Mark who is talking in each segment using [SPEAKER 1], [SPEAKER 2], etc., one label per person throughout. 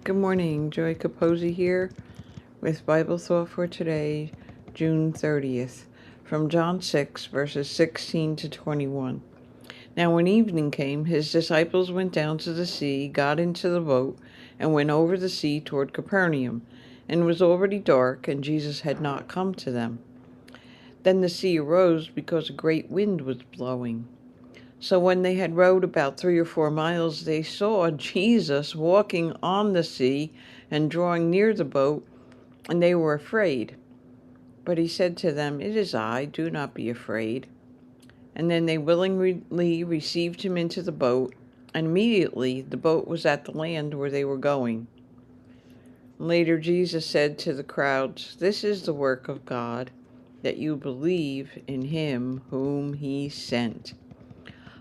[SPEAKER 1] Good morning, Joy Capozzi here with Bible Thought for today, June 30th, from John 6, verses 16 to 21. Now when evening came, his disciples went down to the sea, got into the boat, and went over the sea toward Capernaum. And it was already dark, and Jesus had not come to them. Then the sea arose because a great wind was blowing. So when they had rowed about 3 or 4 miles, they saw Jesus walking on the sea and drawing near the boat, and they were afraid. But he said to them, "It is I, do not be afraid." And then they willingly received him into the boat, and immediately the boat was at the land where they were going. Later Jesus said to the crowds, "This is the work of God, that you believe in him whom he sent."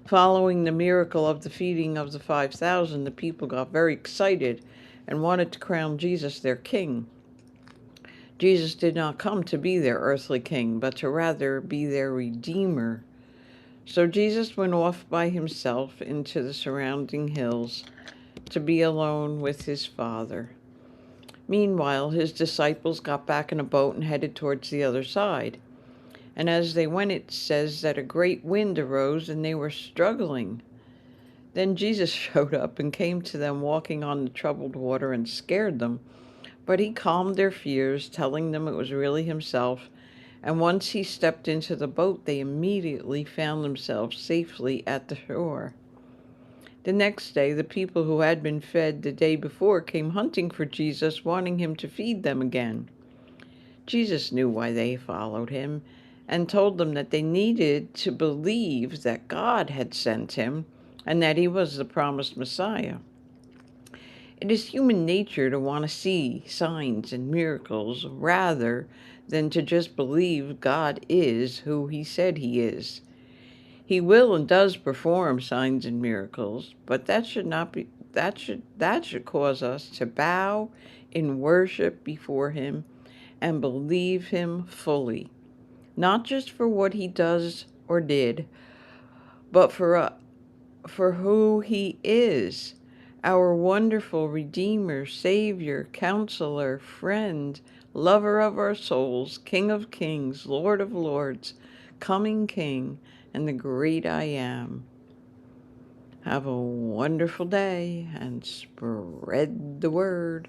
[SPEAKER 1] Following the miracle of the feeding of the 5,000, the people got very excited and wanted to crown Jesus their king. Jesus did not come to be their earthly king, but to rather be their redeemer. So Jesus went off by himself into the surrounding hills to be alone with his Father. Meanwhile, his disciples got back in a boat and headed towards the other side. And as they went, it says that a great wind arose and they were struggling. Then Jesus showed up and came to them walking on the troubled water and scared them. But he calmed their fears, telling them it was really himself. And once he stepped into the boat, they immediately found themselves safely at the shore. The next day, the people who had been fed the day before came hunting for Jesus, wanting him to feed them again. Jesus knew why they followed him and told them that they needed to believe that God had sent him and that he was the promised Messiah. It is human nature to want to see signs and miracles rather than to just believe God is who he said he is. He will and does perform signs and miracles, but that should cause us to bow in worship before him and believe him fully, not just for what he does or did, but for who he is, our wonderful Redeemer, Savior, Counselor, Friend, Lover of our souls, King of kings, Lord of lords, coming King, and the great I Am. Have a wonderful day and spread the word.